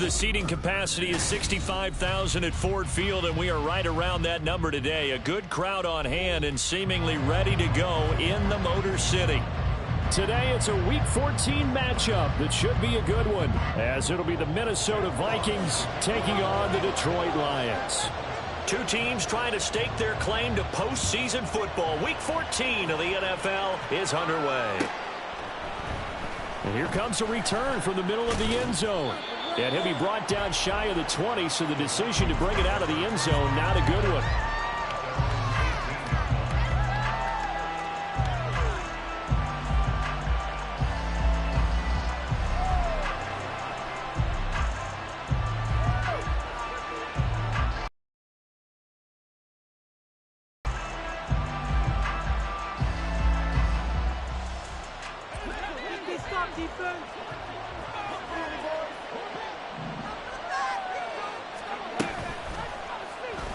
The seating capacity is 65,000 at Ford Field, and we are right around that number today. A good crowd on hand and seemingly ready to go in the Motor City. Today, it's a Week 14 matchup that should be a good one, as it'll be the Minnesota Vikings taking on the Detroit Lions. Two teams trying to stake their claim to postseason football. Week 14 of the NFL is underway. And here comes a return from the middle of the end zone. And he'll be brought down shy of the 20, so the decision to bring it out of the end zone, not a good one.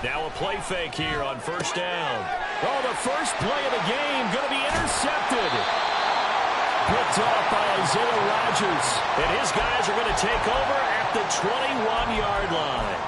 Now a play fake here on first down. Oh, the first play of the game going to be intercepted. Picked off by Isaiah Rodgers. And his guys are going to take over at the 21-yard line.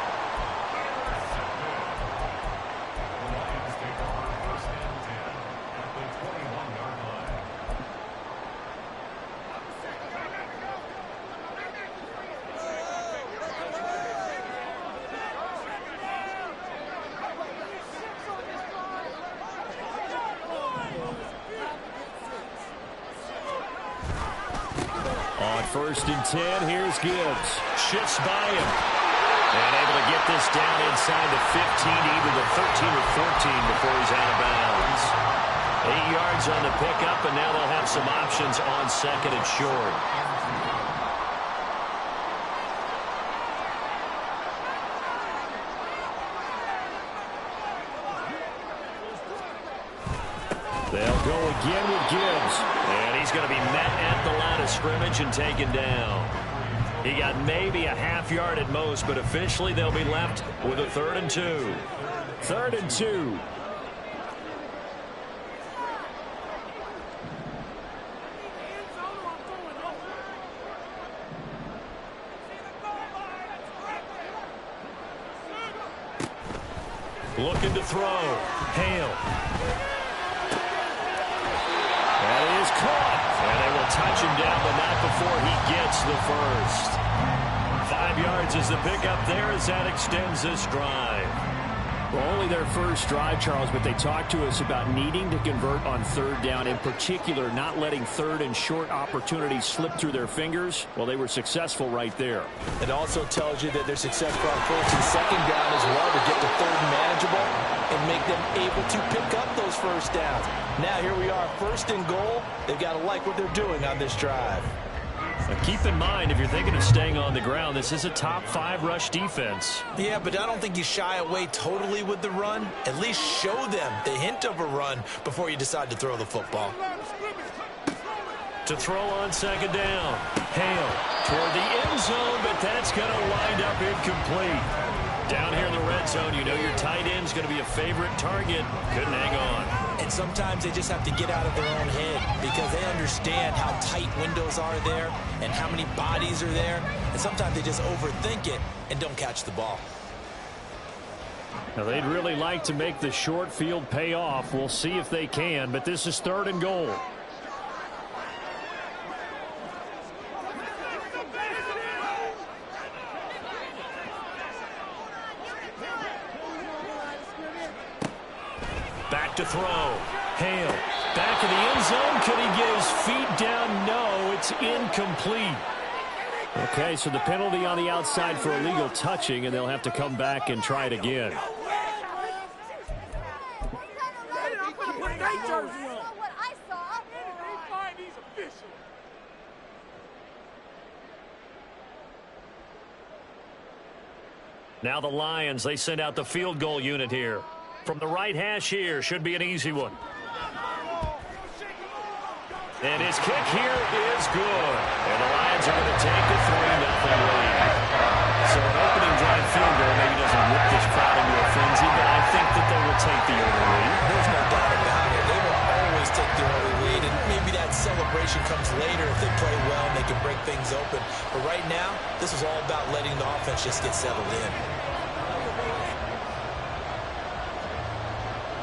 First and 10, here's Gibbs. Shifts by him. And able to get this down inside the 15, either the 13 or 14 before he's out of bounds. 8 yards on the pickup, and now they'll have some options on second and short. They'll go again with Gibbs. And he's going to be met at the line of scrimmage and taken down. He got maybe a half yard at most, but officially they'll be left with a 3rd and 2. 3rd and 2. Looking to throw. Hale. That is caught. And they will touch him down, but not before he gets the first. 5 yards is the pickup there as that extends this drive. Well, only their first drive, Charles, but they talked to us about needing to convert on 3rd down, in particular not letting 3rd and short opportunities slip through their fingers. Well, they were successful right there. It also tells you that they're successful on 1st and 2nd down as well to get to 3rd and manageable and make them able to pick up those first downs. Now here we are, 1st and goal. They've got to like what they're doing on this drive. Now keep in mind, if you're thinking of staying on the ground, this is a top 5 rush defense. Yeah, but I don't think you shy away totally with the run. At least show them the hint of a run before you decide to throw the football. To throw on 2nd down. Hale toward the end zone, but that's going to wind up incomplete. Down here in the red zone, you know your tight end's going to be a favorite target. Couldn't hang on. And sometimes they just have to get out of their own head because they understand how tight windows are there and how many bodies are there. And sometimes they just overthink it and don't catch the ball. Now, they'd really like to make the short field pay off. We'll see if they can, but this is 3rd and goal. Back to throw. Hale. Back in the end zone. Could he get his feet down? No, it's incomplete. Okay, so the penalty on the outside for illegal touching, and they'll have to come back and try it again. Now the Lions, they send out the field goal unit here. From the right hash here, should be an easy one. And his kick here is good. And the Lions are going to take a 3-0 lead. So an opening drive field goal maybe doesn't whip this crowd into a frenzy, but I think that they will take the early lead. There's no doubt about it. They will always take the early lead, and maybe that celebration celebration comes later if they play well and they can break things open. But right now, this is all about letting the offense just get settled in.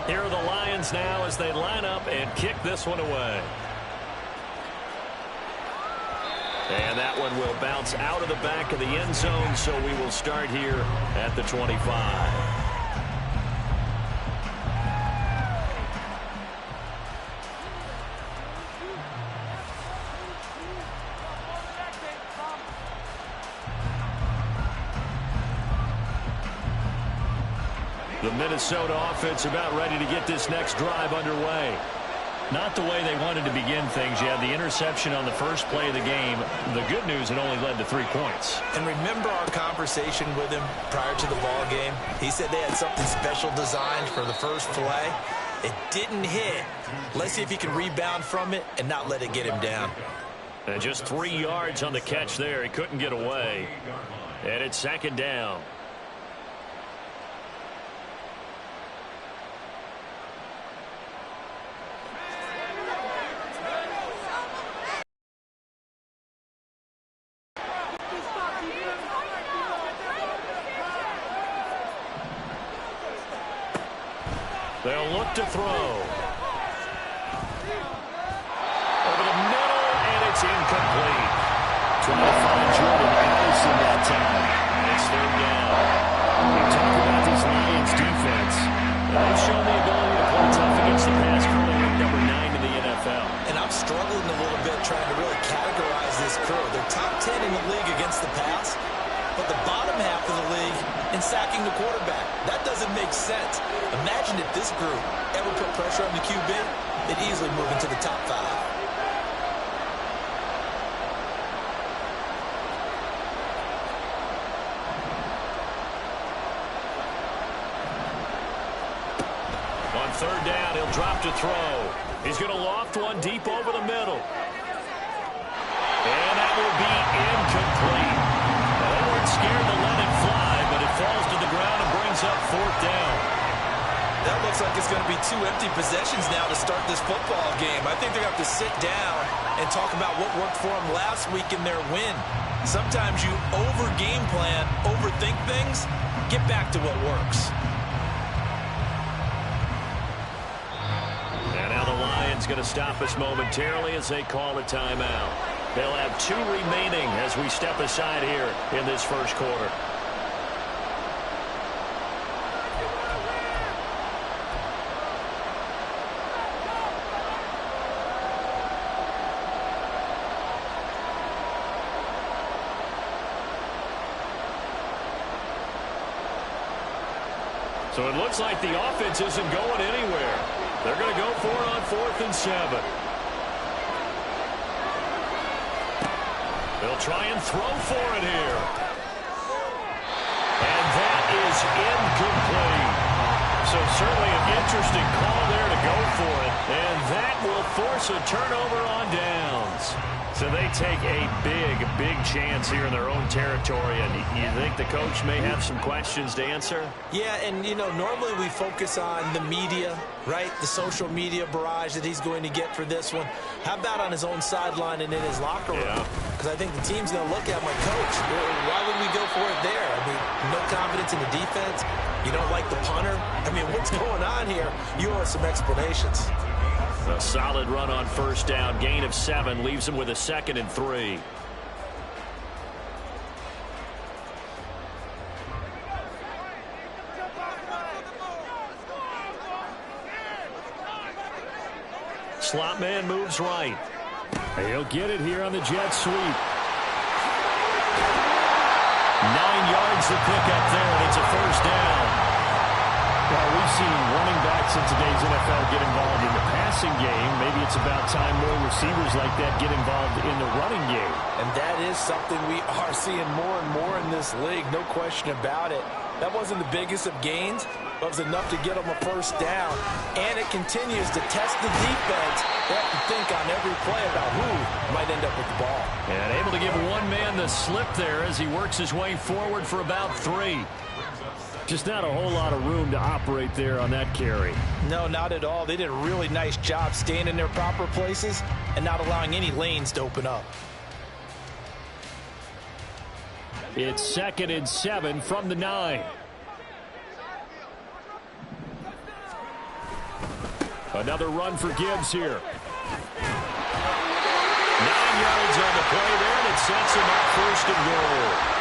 Here are the Lions now as they line up and kick this one away. And that one will bounce out of the back of the end zone, so we will start here at the 25. The Minnesota offense about ready to get this next drive underway. Not the way they wanted to begin things. You had the interception on the first play of the game. The good news, it only led to 3 points. And remember our conversation with him prior to the ball game? He said they had something special designed for the first play. It didn't hit. Let's see if he can rebound from it and not let it get him down. And just 3 yards on the catch there. He couldn't get away. And it's second down. They'll look to throw. Over the middle, and it's incomplete. Trying to find Jordan Addison that time. It's third down. We talk about this Lions defense. They've shown the ability to play tough against the pass, currently ranked number 9 in the NFL. And I'm struggling a little bit trying to really categorize this crew. They're top 10 in the league against the pass, but the bottom half of the league in sacking the quarterback. That doesn't make sense. Imagine if this group ever put pressure on the QB, they'd easily move into the top 5. On third down, he'll drop to throw. He's going to loft one deep over the middle. And that will be incomplete. Now, they weren't scared to let it fly, but it falls to the ground and brings up fourth down. That looks like it's going to be 2 empty possessions now to start this football game. I think they're going to have to sit down and talk about what worked for them last week in their win. Sometimes you over-game plan, overthink things, get back to what works. And now the Lions going to stop us momentarily as they call a timeout. They'll have 2 remaining as we step aside here in this first quarter. So it looks like the offense isn't going anywhere. They're going to go for it on 4th and 7. They'll try and throw for it here. And that is incomplete. So certainly an interesting call there to go for it. And that will force a turnover on downs. So they take a big chance here in their own territory. And you think the coach may have some questions to answer? Yeah, and, you know, normally we focus on the media, right? The social media barrage that he's going to get for this one. How about on his own sideline and in his locker room? Because I think the team's going to look at my coach. Why would we go for it there? I mean, no confidence in the defense. You don't like the punter. I mean, what's going on here? You owe us some explanations. A solid run on first down. Gain of 7 leaves him with a 2nd and 3. Slot man moves right. He'll get it here on the jet sweep. 9 yards to pick up there, and it's a first down. Well, we've seen running backs in today's NFL get involved in the passing game. Maybe it's about time more receivers like that get involved in the running game. And that is something we are seeing more and more in this league, no question about it. That wasn't the biggest of gains, but it was enough to get them a first down. And it continues to test the defense. They have to think on every play about who might end up with the ball. And able to give one man the slip there as he works his way forward for about 3. Just not a whole lot of room to operate there on that carry. No, not at all. They did a really nice job staying in their proper places and not allowing any lanes to open up. It's 2nd and 7 from the 9. Another run for Gibbs here. 9 yards on the play there, and it sets him up 1st and goal.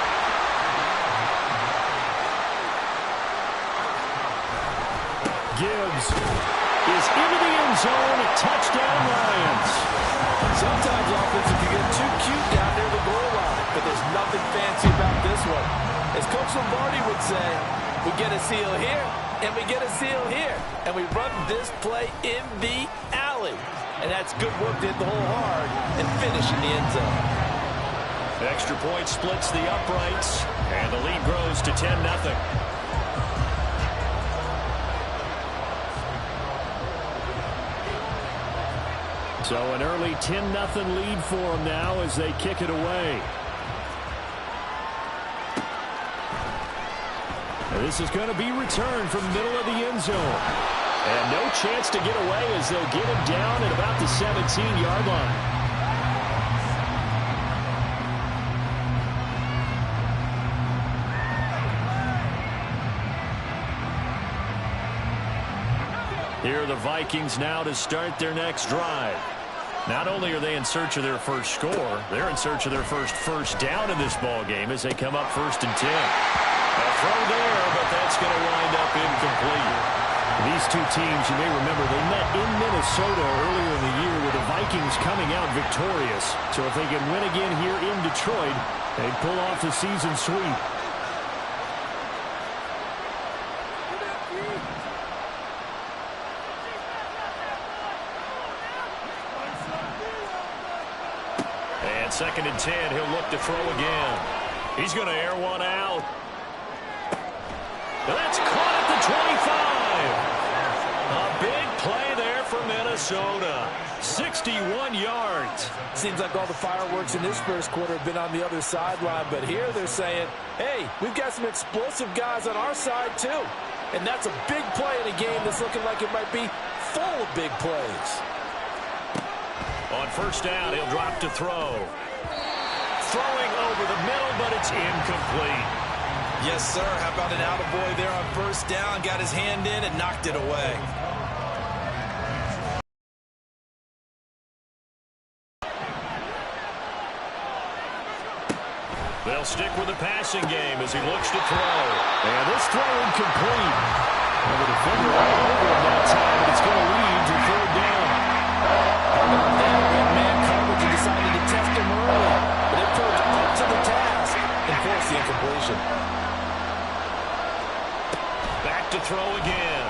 Gibbs is into the end zone. Touchdown, Lions. Sometimes offenses can get too cute down near the goal line, but there's nothing fancy about this one. As Coach Lombardi would say, we get a seal here, and we get a seal here, and we run this play in the alley. And that's good work to hit the hole hard and finish in the end zone. Extra point splits the uprights, and the lead grows to 10-0. So an early 10-0 lead for them now as they kick it away. And this is going to be returned from the middle of the end zone. And no chance to get away as they'll get him down at about the 17-yard line. Here are the Vikings now to start their next drive. Not only are they in search of their first score, they're in search of their first down in this ball game as they come up 1st and 10. A throw there, but that's going to wind up incomplete. These two teams, you may remember, they met in Minnesota earlier in the year with the Vikings coming out victorious. So if they can win again here in Detroit, they'd pull off the season sweep. And 2nd and 10, he'll look to throw again. He's going to air one out. That's caught at the 25. A big play there for Minnesota. 61 yards. Seems like all the fireworks in this first quarter have been on the other sideline, but here they're saying, hey, we've got some explosive guys on our side too. And that's a big play in a game that's looking like it might be full of big plays. On 1st down, he'll drop to throw. Throwing over the middle, but it's incomplete. Yes, sir. How about an attaboy there on 1st down? Got his hand in and knocked it away. They'll stick with the passing game as he looks to throw. And this throw incomplete. And the defender all over him that time, but it's going to lead to 3rd down. Man coverage and decided to test him early, but it proved up to the task and forced the incompletion. Back to throw again.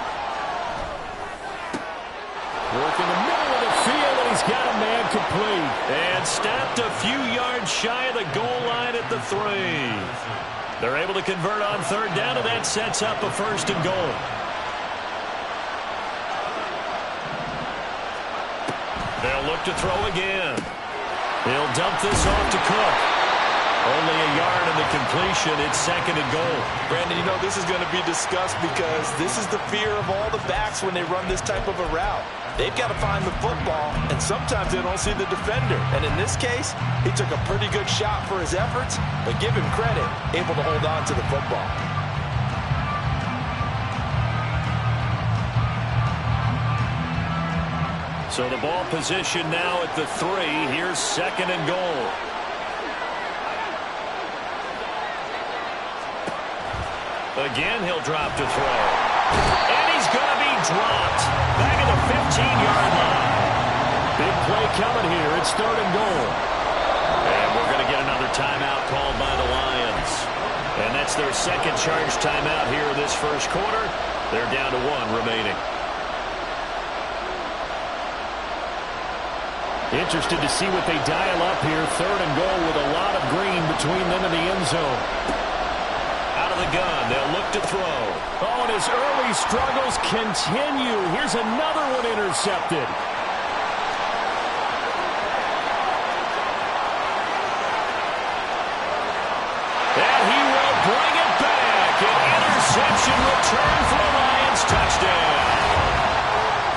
Work in the middle of the field, and he's got a man complete. And stopped a few yards shy of the goal line at the 3. They're able to convert on 3rd down, and that sets up a 1st and goal. They'll look to throw again. He'll dump this off to Cook. Only a yard in the completion. It's 2nd and goal. Brandon, you know this is going to be discussed because this is the fear of all the backs when they run this type of a route. They've got to find the football, and sometimes they don't see the defender. And in this case, he took a pretty good shot for his efforts, but give him credit, able to hold on to the football. So the ball position now at the 3. Here's 2nd and goal. Again, he'll drop to throw. And he's going to be dropped. Back at the 15-yard line. Big play coming here. It's 3rd and goal. And we're going to get another timeout called by the Lions. And that's their 2nd charge timeout here in this first quarter. They're down to 1 remaining. Interested to see what they dial up here. 3rd and goal with a lot of green between them and the end zone. Out of the gun, they'll look to throw. Oh, and his early struggles continue. Here's another one intercepted. And he will bring it back. An interception return for the Lions. Touchdown.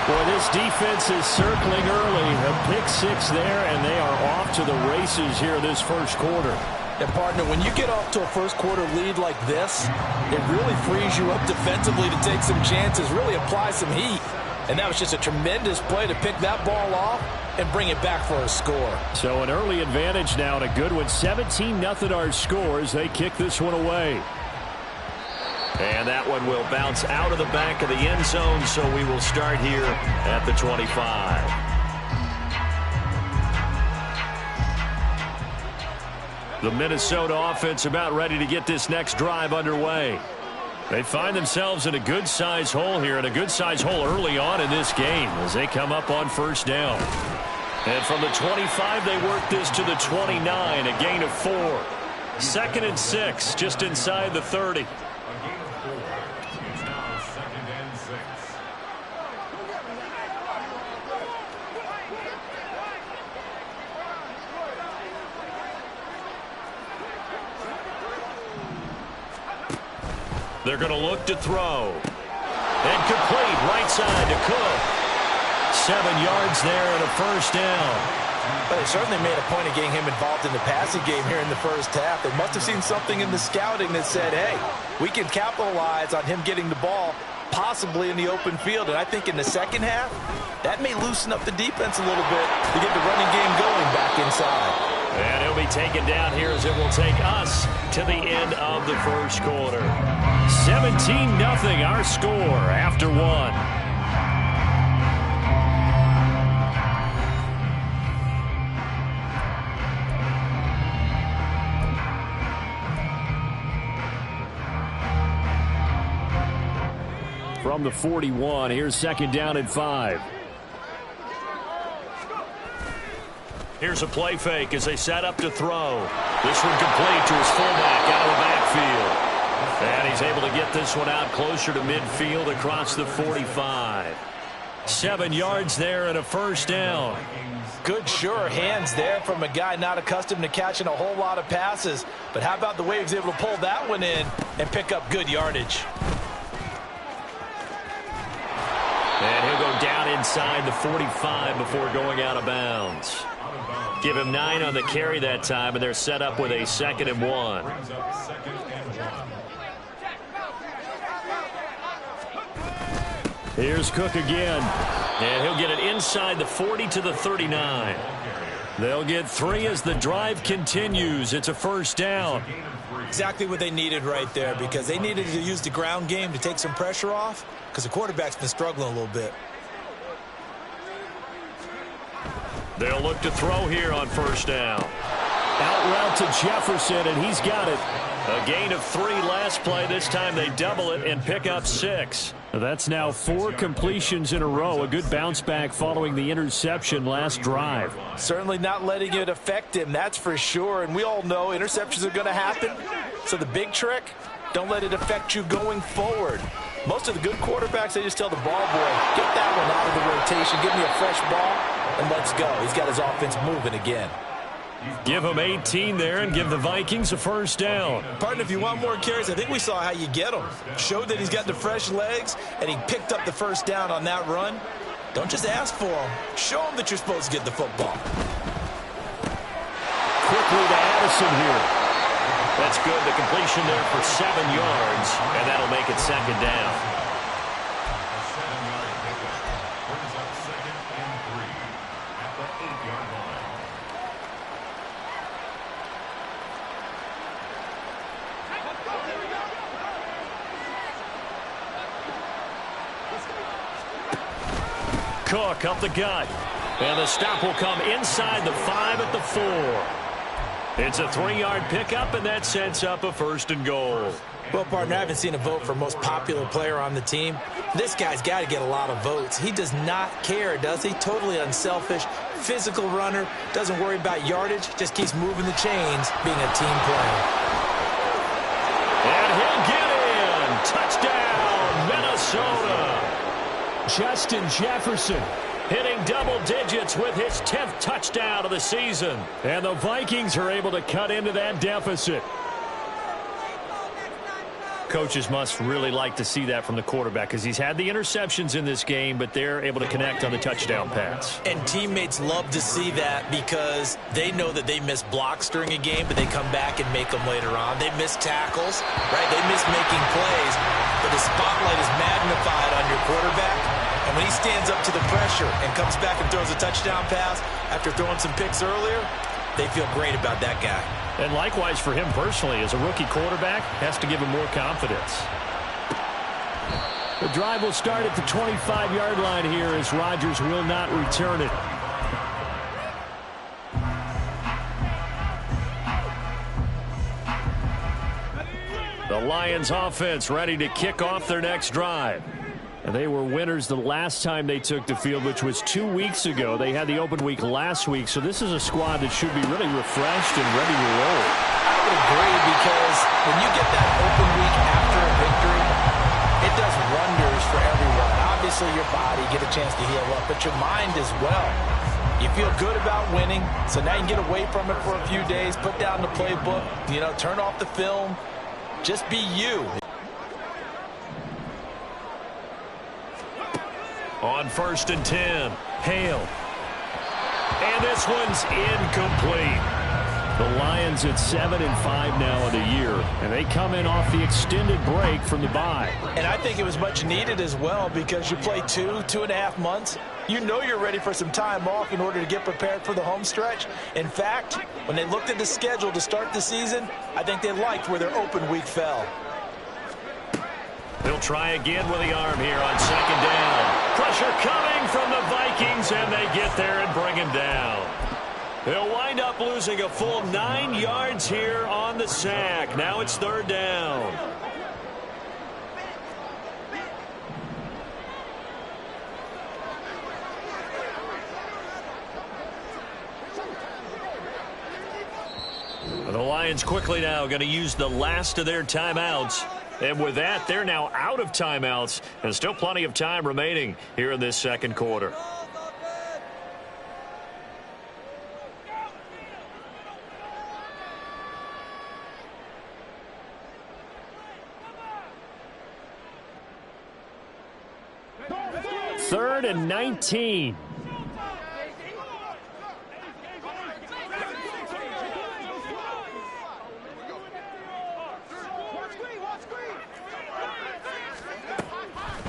Boy, this defense is circling early. A pick six there, and they are off to the races here this first quarter. And, partner, when you get off to a first-quarter lead like this, it really frees you up defensively to take some chances, really apply some heat. And that was just a tremendous play to pick that ball off and bring it back for a score. So an early advantage now, and a good one. 17-0 our score as they kick this one away. And that one will bounce out of the back of the end zone, so we will start here at the 25. The Minnesota offense about ready to get this next drive underway. They find themselves in a good-sized hole here, and a good-sized hole early on in this game as they come up on first down. And from the 25, they work this to the 29, a gain of 4. 2nd and 6, just inside the 30. They're going to look to throw. And complete, right side to Cook. 7 yards there and a first down. But they certainly made a point of getting him involved in the passing game here in the first half. They must have seen something in the scouting that said, hey, we can capitalize on him getting the ball possibly in the open field. And I think in the second half, that may loosen up the defense a little bit to get the running game going back inside. And he'll be taken down here as it will take us to the end of the first quarter. 17-0 our score after 1. From the 41, here's 2nd down and 5. Here's a play fake as they set up to throw. This one complete to his fullback out of the backfield. And he's able to get this one out closer to midfield across the 45. 7 yards there and a first down. Good, sure hands there from a guy not accustomed to catching a whole lot of passes. But how about the way he was able to pull that one in and pick up good yardage? And he'll go down inside the 45 before going out of bounds. Give him 9 on the carry that time, and they're set up with a 2nd and 1. Here's Cook again. And he'll get it inside the 40 to the 39. They'll get 3 as the drive continues. It's a first down. Exactly what they needed right there, because they needed to use the ground game to take some pressure off, because the quarterback's been struggling a little bit. They'll look to throw here on first down. Out route to Jefferson, and he's got it. A gain of 3 last play. This time they double it and pick up 6. That's now 4 completions in a row. A good bounce back following the interception last drive. Certainly not letting it affect him, that's for sure. And we all know interceptions are going to happen. So the big trick, don't let it affect you going forward. Most of the good quarterbacks, they just tell the ball boy, get that one out of the rotation, give me a fresh ball, and let's go. He's got his offense moving again. Give him 18 there and give the Vikings a first down. Partner, if you want more carries, I think we saw how you get them. Showed that he's got the fresh legs, and he picked up the first down on that run. Don't just ask for them. Show them that you're supposed to get the football. Quickly to Addison here. That's good. The completion there for 7 yards, and that'll make it 2nd down. Cook up the gut. And the stop will come inside the 5 at the 4. It's a 3-yard pickup, and that sets up a 1st and goal. Well, partner, I haven't seen a vote for most popular player on the team. This guy's got to get a lot of votes. He does not care, does he? Totally unselfish, physical runner, doesn't worry about yardage, just keeps moving the chains, being a team player. And he'll get in. Touchdown, Minnesota. Justin Jefferson hitting double digits with his 10th touchdown of the season. And the Vikings are able to cut into that deficit. Coaches must really like to see that from the quarterback because he's had the interceptions in this game, but they're able to connect on the touchdown pass. And teammates love to see that because they know that they miss blocks during a game, but they come back and make them later on. They miss tackles, right? They miss making plays, but the spotlight is magnified on your quarterback. And when he stands up to the pressure and comes back and throws a touchdown pass after throwing some picks earlier, they feel great about that guy. And likewise for him personally, as a rookie quarterback, has to give him more confidence. The drive will start at the 25-yard line here as Rodgers will not return it. The Lions offense ready to kick off their next drive. And they were winners the last time they took the field, which was 2 weeks ago. They had the open week last week, so this is a squad that should be really refreshed and ready to roll. I would agree because when you get that open week after a victory, it does wonders for everyone. Obviously, your body get a chance to heal up, but your mind as well. You feel good about winning, so now you can get away from it for a few days, put down the playbook, turn off the film, just be you. On 1st and 10, Hale. And this one's incomplete. The Lions at 7-5 now in the year, and they come in off the extended break from the bye. And I think it was much needed as well because you play 2.5 months. You know you're ready for some time off in order to get prepared for the home stretch. In fact, when they looked at the schedule to start the season, I think they liked where their open week fell. They'll try again with the arm here on 2nd down. Pressure coming from the Vikings, and they get there and bring him down. They'll wind up losing a full 9 yards here on the sack. Now it's 3rd down. The Lions quickly now going to use the last of their timeouts. And with that, they're now out of timeouts. And still plenty of time remaining here in this second quarter. Third and 19.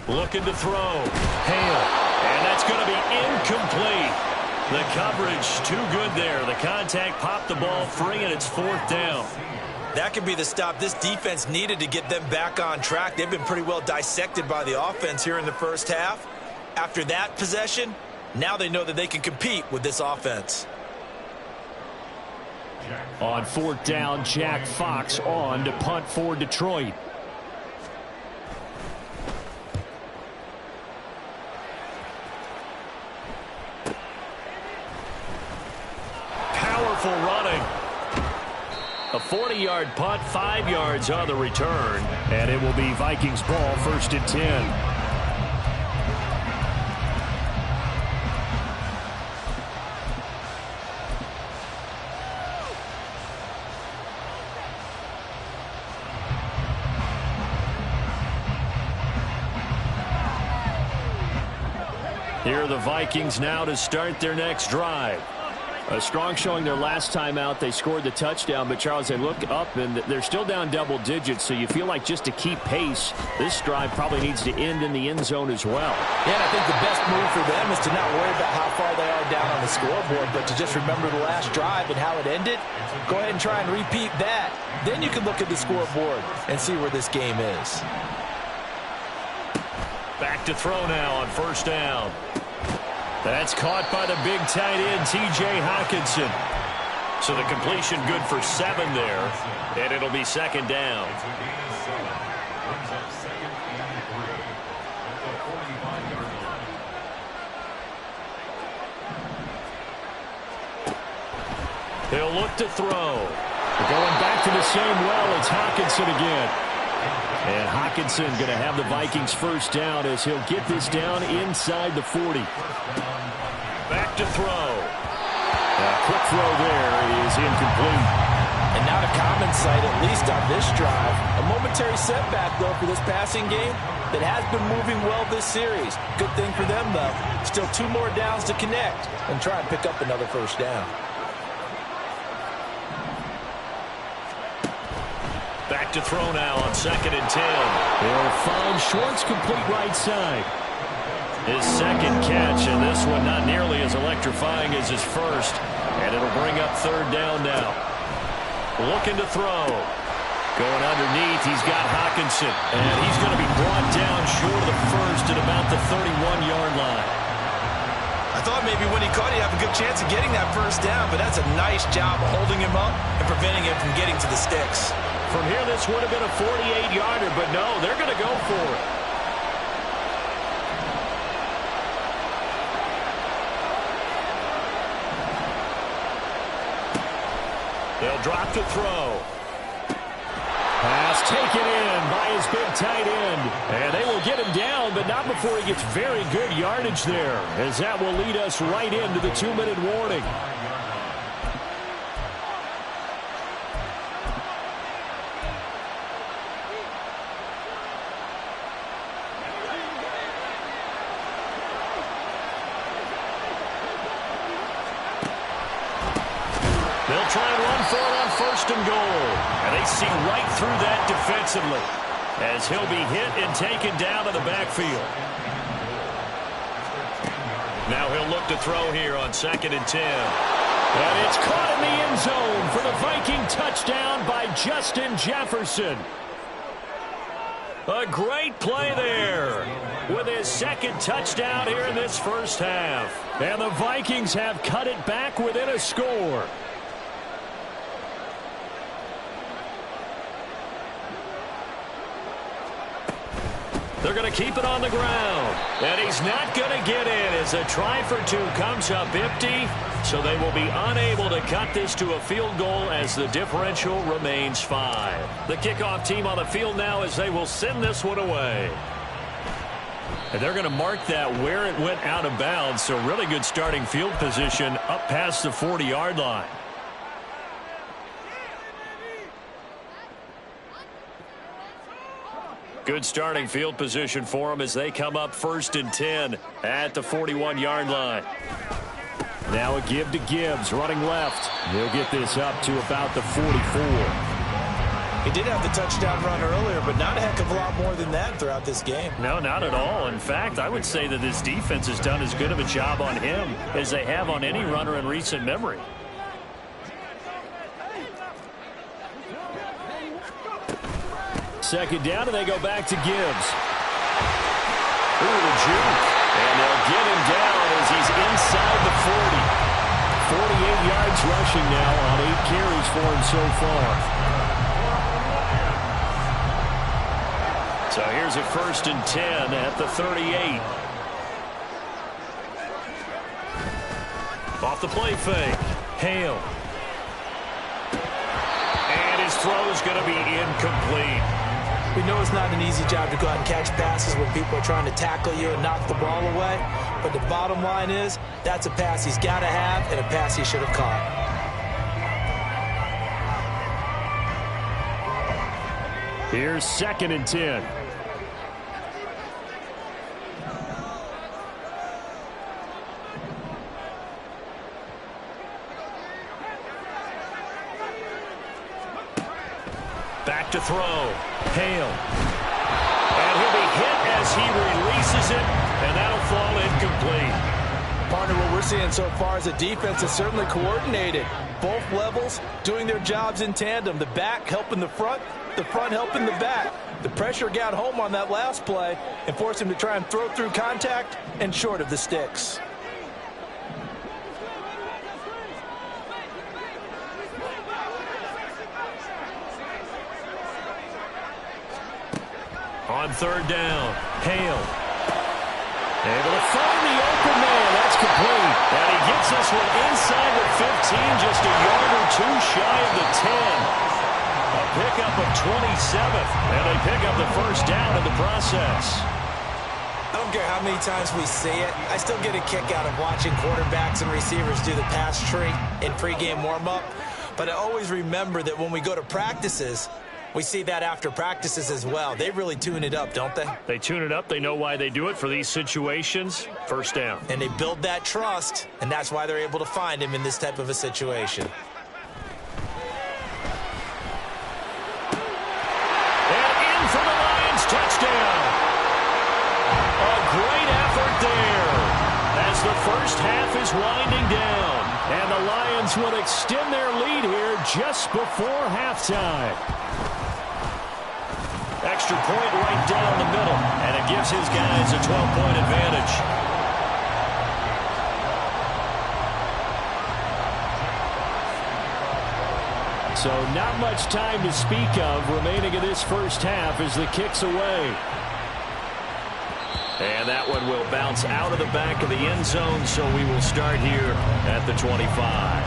Looking to throw. Hale. And that's going to be incomplete. The coverage too good there. The contact popped the ball free, and it's 4th down. That could be the stop this defense needed to get them back on track. They've been pretty well dissected by the offense here in the first half. After that possession, now they know that they can compete with this offense. On 4th down, Jack Fox on to punt for Detroit. Powerful running. A 40-yard punt, 5 yards on the return. And it will be Vikings ball, 1st and 10. Here are the Vikings now to start their next drive. A strong showing their last time out. They scored the touchdown, but Charles, they look up and they're still down double digits, so you feel like just to keep pace, this drive probably needs to end in the end zone as well. Yeah, and I think the best move for them is to not worry about how far they are down on the scoreboard, but to just remember the last drive and how it ended. Go ahead and try and repeat that. Then you can look at the scoreboard and see where this game is. Back to throw now on 1st down. That's caught by the big tight end, T.J. Hockenson. So the completion good for 7 there, and it'll be 2nd down. He'll look to throw. Going back to the same well, it's Hockenson again. And Hockenson going to have the Vikings 1st down as he'll get this down inside the 40. Back to throw. A quick throw there is incomplete. And not a common sight, at least on this drive. A momentary setback, though, for this passing game that has been moving well this series. Good thing for them, though. Still 2 more downs to connect and try and pick up another first down. Back to throw now on 2nd and 10. They'll find Schwartz complete right side. His second catch, and this one not nearly as electrifying as his first. And it'll bring up 3rd down now. Looking to throw. Going underneath, he's got Hockenson. And he's going to be brought down short of the first at about the 31-yard line. I thought maybe when he caught it, he'd have a good chance of getting that first down, but that's a nice job of holding him up and preventing him from getting to the sticks. From here, this would have been a 48-yarder, but no, they're going to go for it. They'll drop to throw. Pass taken in by his big tight end. And they will get him down, but not before he gets very good yardage there, as that will lead us right into the 2-minute warning. They'll try and run for it on 1st and goal. And they see right through that defensively as he'll be hit and taken down to the backfield. Now he'll look to throw here on 2nd and 10. And it's caught in the end zone for the Viking touchdown by Justin Jefferson. A great play there with his 2nd touchdown here in this first half. And the Vikings have cut it back within a score. They're going to keep it on the ground. And he's not going to get in as a try for 2 comes up empty. So they will be unable to cut this to a field goal as the differential remains 5. The kickoff team on the field now as they will send this one away. And they're going to mark that where it went out of bounds. So really good starting field position up past the 40-yard line. Good starting field position for them as they come up 1st and 10 at the 41-yard line. Now a give to Gibbs, running left. He'll get this up to about the 44. He did have the touchdown run earlier, but not a heck of a lot more than that throughout this game. No, not at all. In fact, I would say that this defense has done as good of a job on him as they have on any runner in recent memory. Second down, and they go back to Gibbs. Ooh, the juke. And they'll get him down as he's inside the 40. 48 yards rushing now on 8 carries for him so far. So here's a 1st and 10 at the 38. Off the play fake. Hale. And his throw is going to be incomplete. We know it's not an easy job to go out and catch passes when people are trying to tackle you and knock the ball away. But the bottom line is, that's a pass he's got to have and a pass he should have caught. Here's 2nd and 10. Back to throw. Hale. And he'll be hit as he releases it, and that'll fall incomplete. Partner, what we're seeing so far is a defense that's certainly coordinated. Both levels doing their jobs in tandem. The back helping the front helping the back. The pressure got home on that last play and forced him to try and throw through contact and short of the sticks. On 3rd down, Hale. Able to find the open man. That's complete. And he gets this one inside the 15, just a yard or 2 shy of the 10. A pickup of 27, and they pick up the first down in the process. I don't care how many times we see it. I still get a kick out of watching quarterbacks and receivers do the pass tree in pregame warm-up. But I always remember that when we go to practices, we see that after practices as well. They really tune it up, don't they? They tune it up. They know why they do it for these situations. First down. And they build that trust, and that's why they're able to find him in this type of a situation. And in for the Lions, touchdown. A great effort there as the first half is winding down. And the Lions will extend their lead here just before halftime. Extra point right down the middle, and it gives his guys a 12-point advantage. So not much time to speak of remaining in this first half as the kick's away. And that one will bounce out of the back of the end zone, so we will start here at the 25.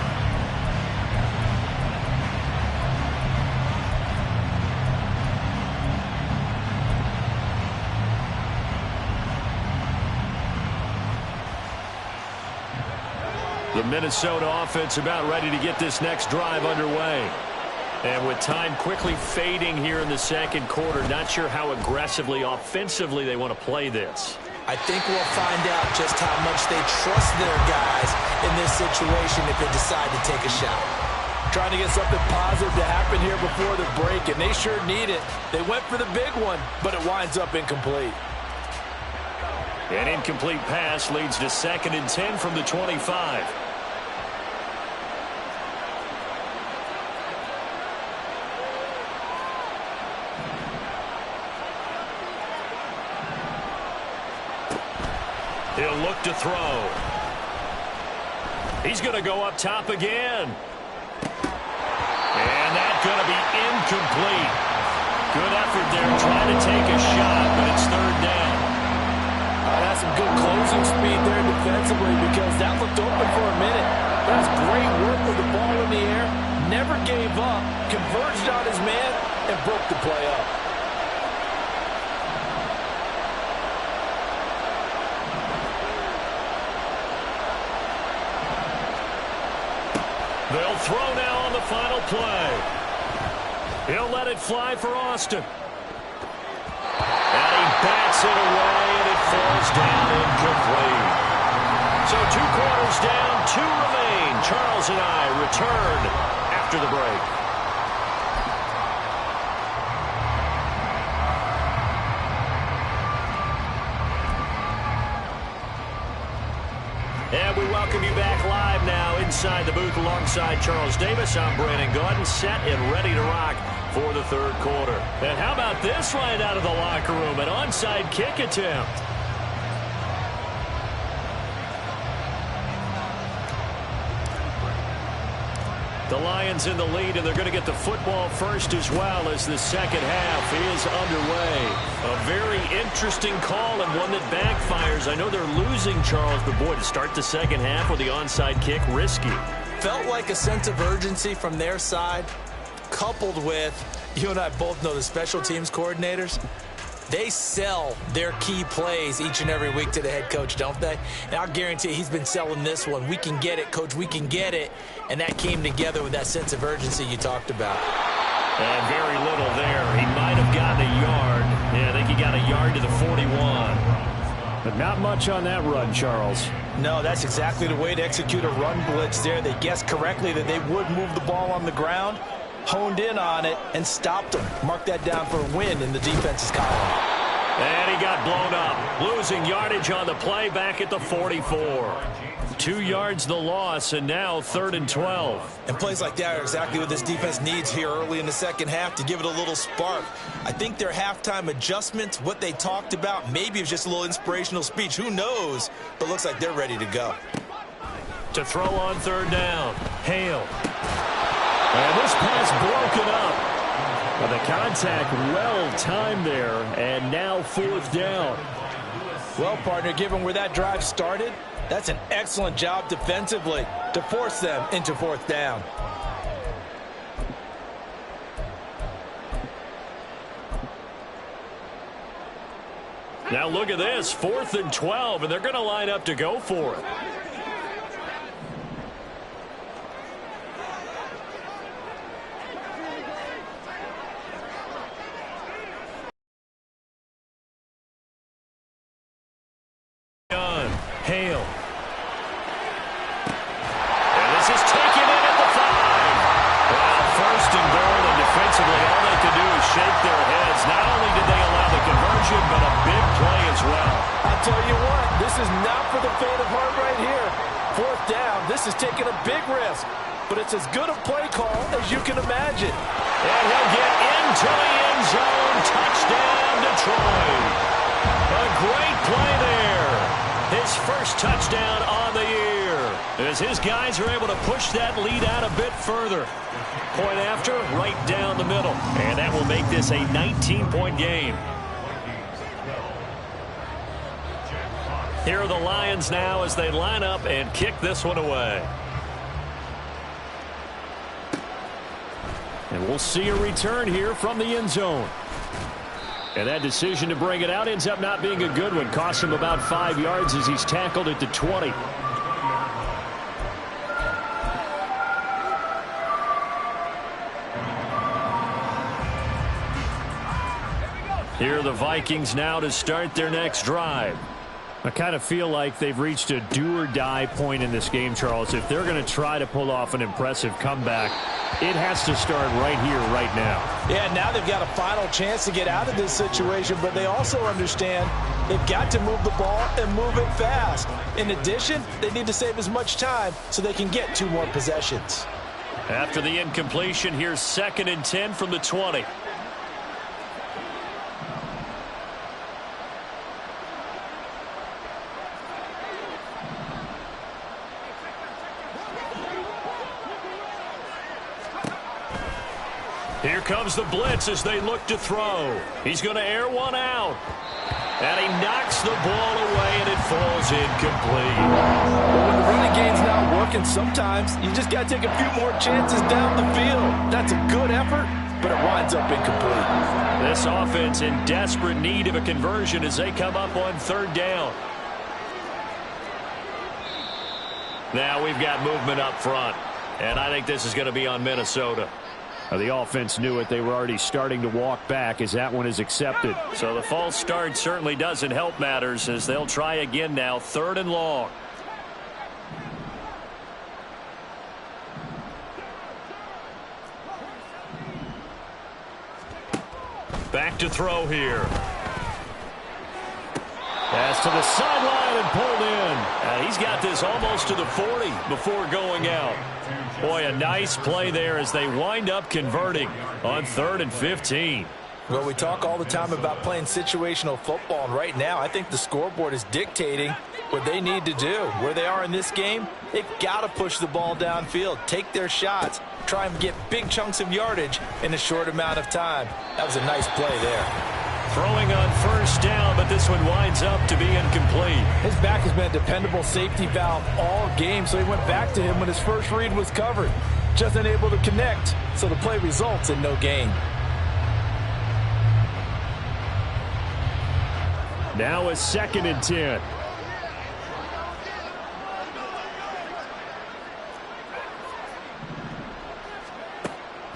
The Minnesota offense about ready to get this next drive underway. And with time quickly fading here in the second quarter, not sure how aggressively, offensively they want to play this. I think we'll find out just how much they trust their guys in this situation if they decide to take a shot. Trying to get something positive to happen here before the break, and they sure need it. They went for the big one, but it winds up incomplete. An incomplete pass leads to 2nd and 10 from the 25. He'll look to throw. He's going to go up top again. And that's going to be incomplete. Good effort there trying to take a shot, but it's 3rd down. That's some good closing speed there defensively because that looked open for a minute. That's great work with the ball in the air. Never gave up, converged on his man, and broke the play up. They'll throw now on the final play. He'll let it fly for Austin. And he bats it away, and it falls down incomplete. So 2 quarters down, 2 remain. Charles and I return after the break. And we welcome you back live now inside the booth alongside Charles Davis. I'm Brandon Gaudin, set and ready to rock for the 3rd quarter. And how about this right out of the locker room? An onside kick attempt. The Lions in the lead, and they're going to get the football first as well as the second half is underway. A very interesting call and one that backfires. I know they're losing, Charles, but boy, to start the second half with the onside kick, risky. Felt like a sense of urgency from their side, coupled with, you and I both know the special teams coordinators. They sell their key plays each and every week to the head coach, don't they? And I'll guarantee he's been selling this one. We can get it, coach, we can get it. And that came together with that sense of urgency you talked about. And very little there. He might have gotten a yard. Yeah, I think he got a yard to the 41. But not much on that run, Charles. No, that's exactly the way to execute a run blitz there. They guessed correctly that they would move the ball on the ground, honed in on it, and stopped them. Mark that down for a win in the defense's column. And he got blown up. Losing yardage on the play back at the 44. 2 yards the loss, and now 3rd and 12. And plays like that are exactly what this defense needs here early in the second half to give it a little spark. I think their halftime adjustments, what they talked about, maybe it was just a little inspirational speech. Who knows? But looks like they're ready to go. To throw on 3rd down. Hale. And this pass broken up. Well, the contact well-timed there, and now 4th down. Well, partner, given where that drive started, that's an excellent job defensively to force them into 4th down. Now look at this, 4th and 12, and they're going to line up to go for it. I'll tell you what, this is not for the faint of heart right here. Fourth down, this is taking a big risk, but it's as good a play call as you can imagine. And he'll get into the end zone. Touchdown, Detroit. A great play there. His first touchdown on the year, as his guys are able to push that lead out a bit further. Point after, right down the middle. And that will make this a 19-point game. Here are the Lions now as they line up and kick this one away. And we'll see a return here from the end zone. And that decision to bring it out ends up not being a good one. Costs him about 5 yards as he's tackled at the 20. Here are the Vikings now to start their next drive. I kind of feel like they've reached a do-or-die point in this game, Charles. If they're going to try to pull off an impressive comeback, it has to start right here, right now. Yeah, now they've got a final chance to get out of this situation, but they also understand they've got to move the ball and move it fast. In addition, they need to save as much time so they can get 2 more possessions. After the incompletion, here's 2nd and 10 from the 20. Here comes the blitz as they look to throw. He's going to air one out. And he knocks the ball away, and it falls incomplete. But when the running game's not working, sometimes you just got to take a few more chances down the field. That's a good effort, but it winds up incomplete. This offense in desperate need of a conversion as they come up on 3rd down. Now we've got movement up front, and I think this is going to be on Minnesota. The offense knew it. They were already starting to walk back as that one is accepted. So the false start certainly doesn't help matters as they'll try again now, 3rd and long. Back to throw here. Pass to the sideline and pulled in. He's got this almost to the 40 before going out. Boy, a nice play there as they wind up converting on 3rd and 15. Well, we talk all the time about playing situational football, and right now I think the scoreboard is dictating what they need to do. Where they are in this game, they've got to push the ball downfield, take their shots, try and get big chunks of yardage in a short amount of time. That was a nice play there. Throwing on 1st down, but this one winds up to be incomplete. His back has been a dependable safety valve all game, so he went back to him when his first read was covered. Just unable to connect, so the play results in no gain. Now a 2nd and 10.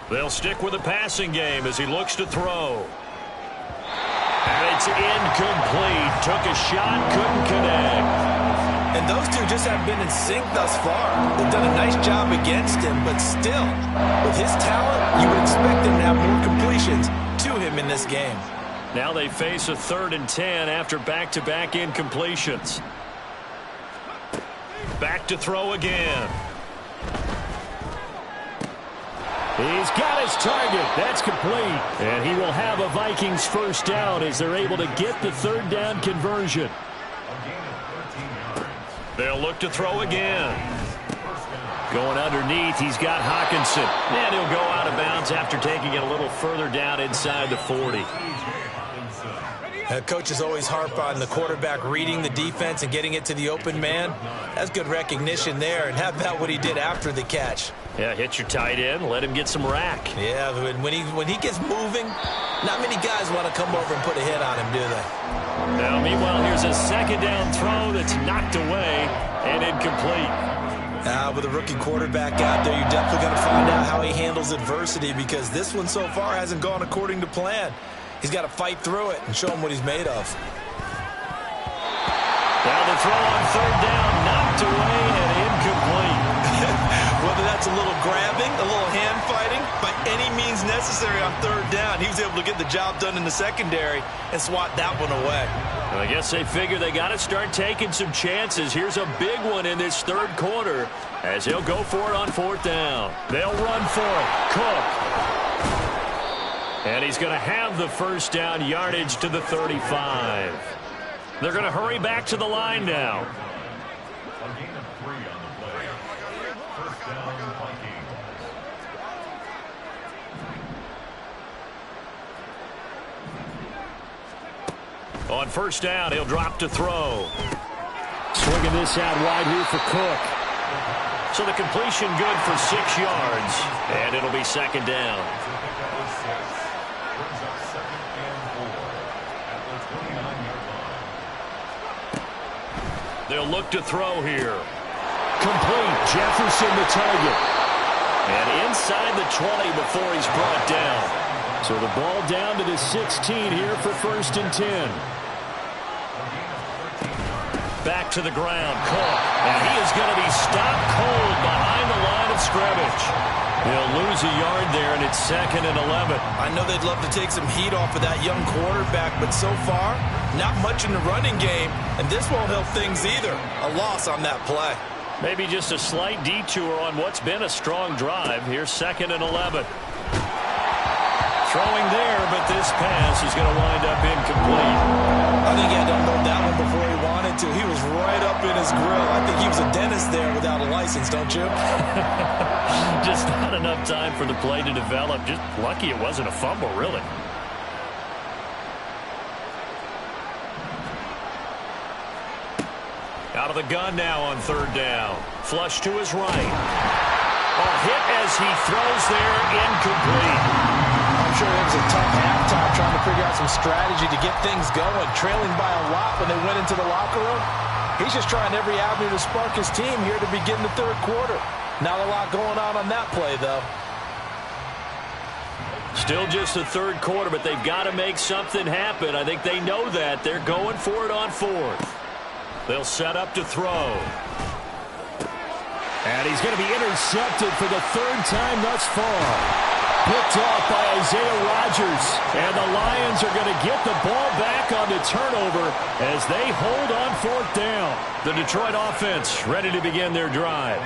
They'll stick with the passing game as he looks to throw. And it's incomplete. Took a shot, couldn't connect. And those two just haven't been in sync thus far. They've done a nice job against him, but still, with his talent, you would expect them to have more completions to him in this game. Now they face a 3rd and 10 after back-to-back incompletions. Back to throw again. He's got his target. That's complete. And he will have a Vikings 1st down as they're able to get the 3rd down conversion. They'll look to throw again. Going underneath, he's got Hawkinson. And he'll go out of bounds after taking it a little further down inside the 40. Coaches always harp on the quarterback reading the defense and getting it to the open man. That's good recognition there. And how about what he did after the catch? Yeah, hit your tight end, let him get some rack. Yeah, when he gets moving, not many guys want to come over and put a hit on him, do they? Now, meanwhile, here's a 2nd down throw that's knocked away and incomplete. With a rookie quarterback out there, you're definitely going to find out how he handles adversity because this one so far hasn't gone according to plan. He's got to fight through it and show him what he's made of. Now the throw on 3rd down, knocked away and incomplete. Whether that's a little grabbing, a little hand fighting, by any means necessary on 3rd down, he was able to get the job done in the secondary and swat that one away. I guess they figure they got to start taking some chances. Here's a big one in this third quarter as he'll go for it on fourth down. They'll run for it. Cook. And he's going to have the first down, yardage to the 35. They're going to hurry back to the line now. On first down, he'll drop to throw. Swinging this out wide here for Cook. So the completion good for 6 yards, and it'll be second down. They'll look to throw here. Complete. Jefferson the target. And inside the 20 before he's brought down. So the ball down to the 16 here for first and 10. Back to the ground, Cook. And he is going to be stopped cold behind the line of scrimmage. He'll lose a yard there, and it's second and 11. I know they'd love to take some heat off of that young quarterback, but so far, not much in the running game, and this won't help things either. A loss on that play. Maybe just a slight detour on what's been a strong drive. Here's second and 11. Throwing there, but this pass is going to wind up incomplete. I think he had to unload that one before he wanted to. He was right up in his grill. I think he was a dentist there without a license, don't you? Just not enough time for the play to develop. Just lucky it wasn't a fumble, really. Out of the gun now on third down. Flush to his right. A hit as he throws there, incomplete. I'm sure it was a tough halftime trying to figure out some strategy to get things going, trailing by a lot when they went into the locker room. He's just trying every avenue to spark his team here to begin the third quarter. Not a lot going on that play, though. Still just the third quarter, but they've got to make something happen. I think they know that. They're going for it on fourth. They'll set up to throw. And he's going to be intercepted for the third time thus far. Picked off by Isaiah Rodgers. And the Lions are going to get the ball back on the turnover as they hold on fourth down. The Detroit offense ready to begin their drive.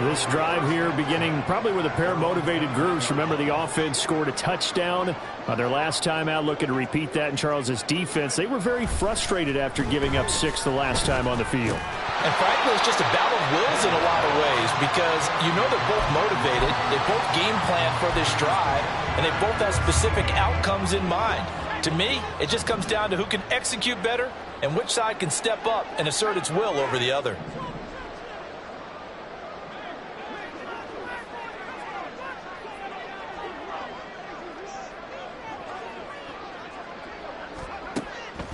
This drive here beginning probably with a pair of motivated groups. Remember, the offense scored a touchdown on their last time out, looking to repeat that in Charles's defense. They were very frustrated after giving up 6 the last time on the field. And frankly, it's just a battle of wills in a lot of ways because you know they're both motivated. They both game plan for this drive, and they both have specific outcomes in mind. To me, it just comes down to who can execute better and which side can step up and assert its will over the other.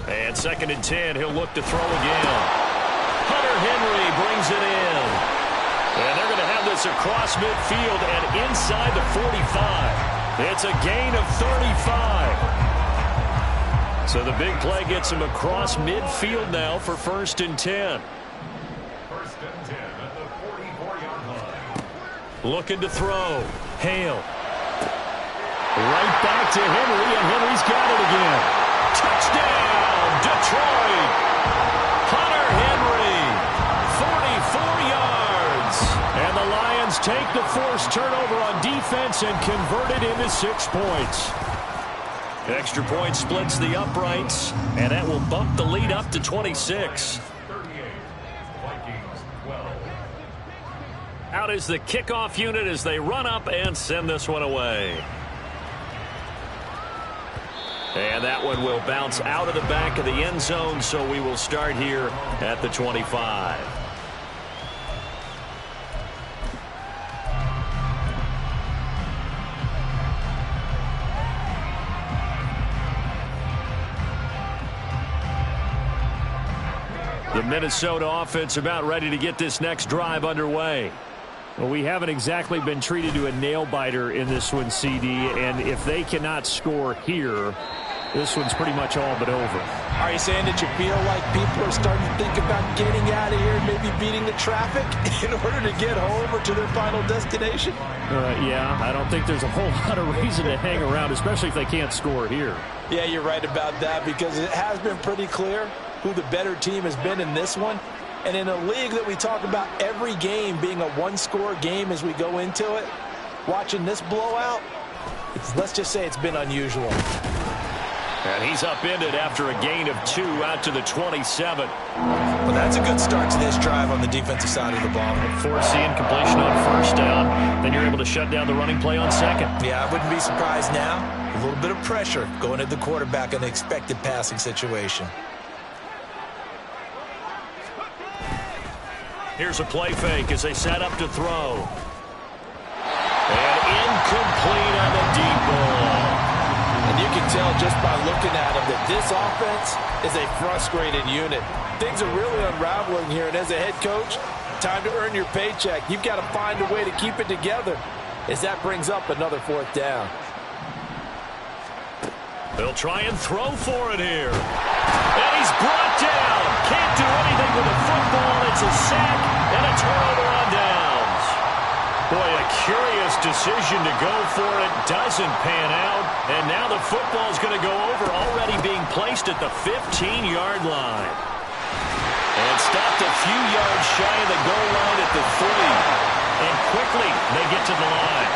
And second and 10, he'll look to throw again. Hunter Henry brings it in. And they're going to have this across midfield and inside the 45. It's a gain of 35. So the big play gets him across midfield now for first and 10. First and 10 at the 44-yard line. Looking to throw. Hale. Right back to Henry, and Henry's got it again. Touchdown, Detroit. Hunter Henry, 44 yards. And the Lions take the forced turnover on defense and convert it into 6 points. Extra point splits the uprights, and that will bump the lead up to 26. 38, Vikings 12. Out is the kickoff unit as they run up and send this one away. And that one will bounce out of the back of the end zone, so we will start here at the 25. The Minnesota offense about ready to get this next drive underway. Well, we haven't exactly been treated to a nail-biter in this one, CD, and if they cannot score here, This one's pretty much all but over. Are you saying that you feel like people are starting to think about getting out of here and maybe beating the traffic in order to get home or to their final destination? Yeah, I don't think there's a whole lot of reason to hang around, especially if they can't score here. Yeah, you're right about that, because it has been pretty clear who the better team has been in this one. And in a league that we talk about every game being a one-score game as we go into it, watching this blowout, let's just say it's been unusual. And he's upended after a gain of 2 out to the 27. Well, that's a good start to this drive on the defensive side of the ball. Forcing completion on first down. Then you're able to shut down the running play on second. Yeah, I wouldn't be surprised now. A little bit of pressure going to the quarterback in the expected passing situation. Here's a play fake as they set up to throw. And incomplete on the deep ball. And you can tell just by looking at him that this offense is a frustrated unit. Things are really unraveling here, and as a head coach, time to earn your paycheck. You've got to find a way to keep it together as that brings up another 4th down. They'll try and throw for it here. And he's brought down. Can't do anything with the football. It's a sack and a turnover on downs. Boy, a curious decision to go for it. Doesn't pan out. And now the football's going to go over, already being placed at the 15-yard line. And stopped a few yards shy of the goal line at the 3. And quickly, they get to the line.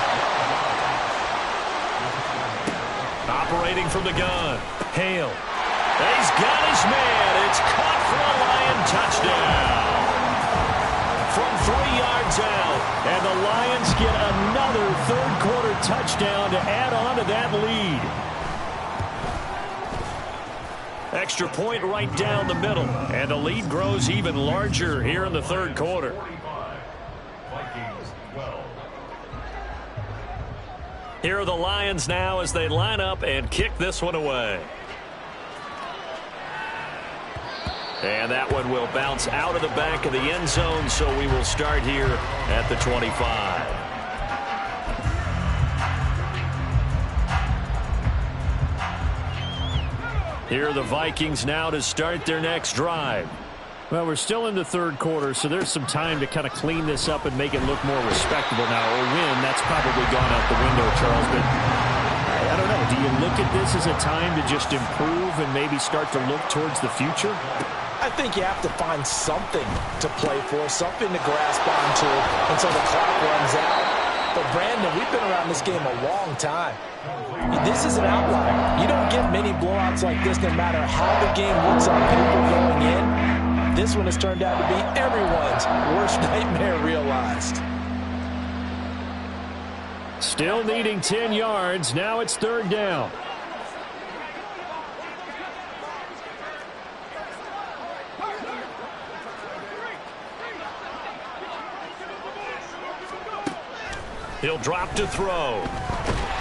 Operating from the gun. Hale. He's got his man. It's caught for a Lion touchdown. From 3 yards out. And the Lions get another third-quarter touchdown to add on to that lead. Extra point right down the middle. And the lead grows even larger here in the third quarter. Here are the Lions now as they line up and kick this one away. And that one will bounce out of the back of the end zone, so we will start here at the 25. Here are the Vikings now to start their next drive. Well, we're still in the third quarter, so there's some time to kind of clean this up and make it look more respectable now. Or win, that's probably gone out the window, Charles. But I don't know. Do you look at this as a time to just improve and maybe start to look towards the future? I think you have to find something to play for, something to grasp onto until the clock runs out. But, Brandon, we've been around this game a long time. This is an outlier. You don't get many blowouts like this no matter how the game looks on paper going in. This one has turned out to be everyone's worst nightmare realized. Still needing 10 yards. Now it's third down. He'll drop to throw.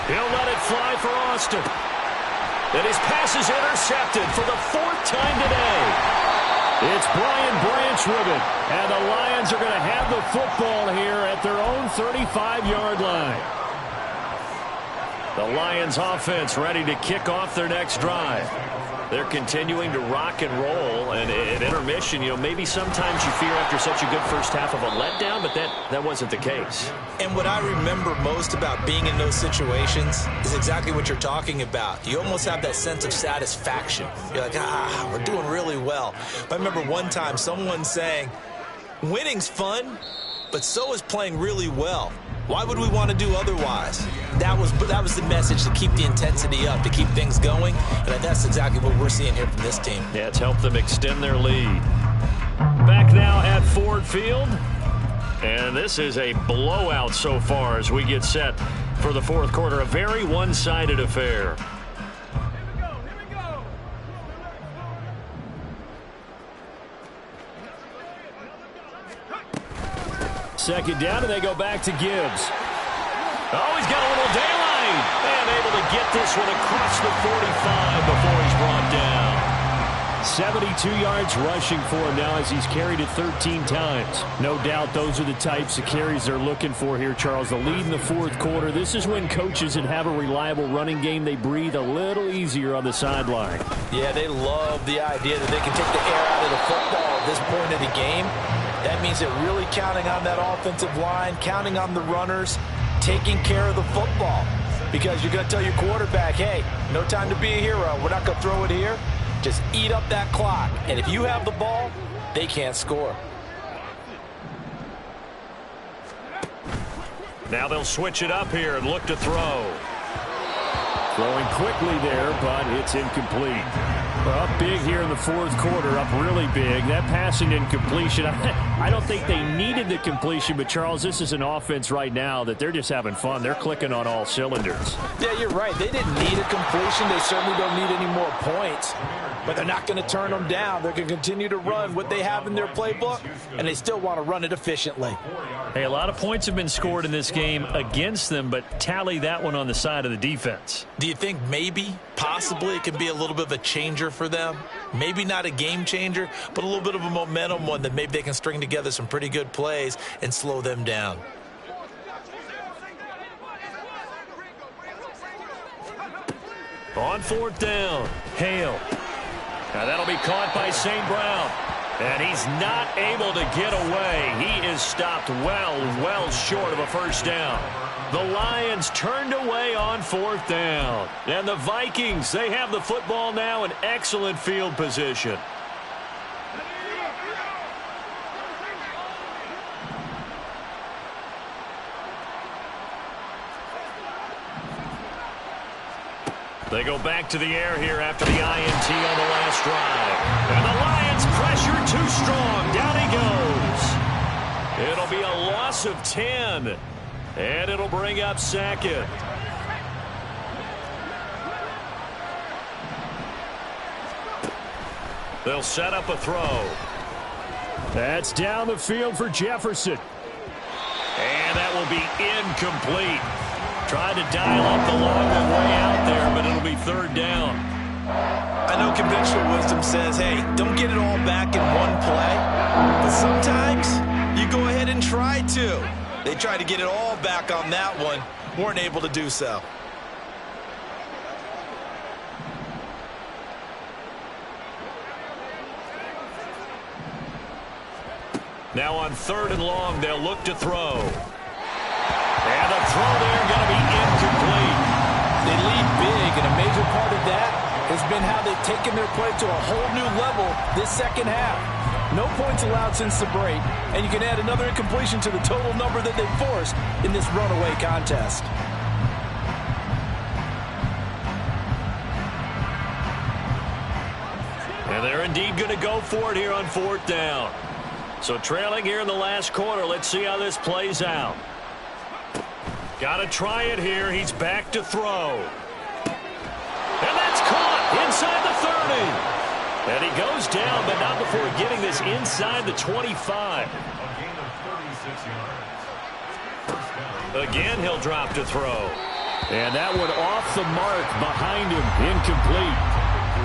He'll let it fly for Austin. And his pass is intercepted for the 4th time today. It's Brian Branch with it. And the Lions are going to have the football here at their own 35-yard line. The Lions offense ready to kick off their next drive. They're continuing to rock and roll, and at intermission, you know, maybe sometimes you fear after such a good first half of a letdown, but that wasn't the case. And what I remember most about being in those situations is exactly what you're talking about. You almost have that sense of satisfaction. You're like, we're doing really well. But I remember one time someone saying, winning's fun, but so is playing really well. Why would we want to do otherwise? That was the message, to keep the intensity up, to keep things going, and that's exactly what we're seeing here from this team. Yeah, it's helped them extend their lead. Back now at Ford Field, and this is a blowout so far as we get set for the fourth quarter. A very one-sided affair. Second down, and they go back to Gibbs. Oh, he's got a little daylight. And able to get this one across the 45 before he's brought down. 72 yards rushing for him now as he's carried it 13 times. No doubt those are the types of carries they're looking for here, Charles. The lead in the fourth quarter. This is when coaches that have a reliable running game, they breathe a little easier on the sideline. Yeah, they love the idea that they can take the air out of the football at this point of the game. That means they're really counting on that offensive line, counting on the runners, taking care of the football. Because you're going to tell your quarterback, hey, no time to be a hero. We're not going to throw it here. Just eat up that clock. And if you have the ball, they can't score. Now they'll switch it up here and look to throw. Throwing quickly there, but it's incomplete. Well, up big here in the fourth quarter, up really big. That passing incompletion, I don't think they needed the completion, but Charles, this is an offense right now that they're just having fun. They're clicking on all cylinders. Yeah, you're right. They didn't need a completion. They certainly don't need any more points. But they're not going to turn them down. They're going to continue to run what they have in their playbook, and they still want to run it efficiently. Hey, a lot of points have been scored in this game against them, but tally that one on the side of the defense. Do you think maybe, possibly, it can be a little bit of a changer for them? Maybe not a game changer, but a little bit of a momentum one that maybe they can string together some pretty good plays and slow them down. On fourth down, Hale. Now that'll be caught by St. Brown. And he's not able to get away. He is stopped well short of a first down. The Lions turned away on fourth down. And the Vikings, they have the football now in excellent field position. They go back to the air here after the INT on the last drive. And the Lions pressure too strong. Down he goes. It'll be a loss of 10. And it'll bring up second. They'll set up a throw. That's down the field for Jefferson. And that will be incomplete. Tried to dial up the long one way out there, but it'll be third down. I know conventional wisdom says, hey, don't get it all back in one play. But sometimes you go ahead and try to. They tried to get it all back on that one. Weren't able to do so. Now on third and long, they'll look to throw. And the throw there going to be incomplete. They lead big, and a major part of that has been how they've taken their play to a whole new level this second half. No points allowed since the break, and you can add another incompletion to the total number that they forced in this runaway contest. And they're indeed going to go for it here on fourth down. So trailing here in the last quarter, let's see how this plays out. Got to try it here. He's back to throw. And that's caught inside the 30. And he goes down, but not before getting this inside the 25. Again, he'll drop to throw. And that one off the mark behind him, incomplete.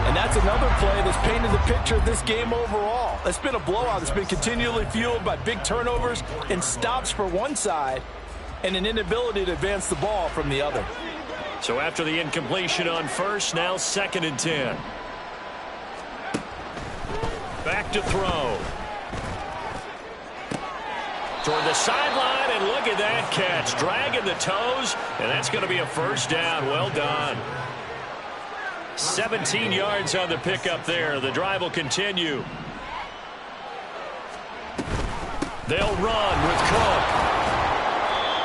And that's another play that's painted the picture of this game overall. It's been a blowout. It's been continually fueled by big turnovers and stops for one side, and an inability to advance the ball from the other. So after the incompletion on first, now second and 10. Back to throw. Toward the sideline, and look at that catch. Dragging the toes, and that's going to be a first down. Well done. 17 yards on the pickup there. The drive will continue. They'll run with Cook.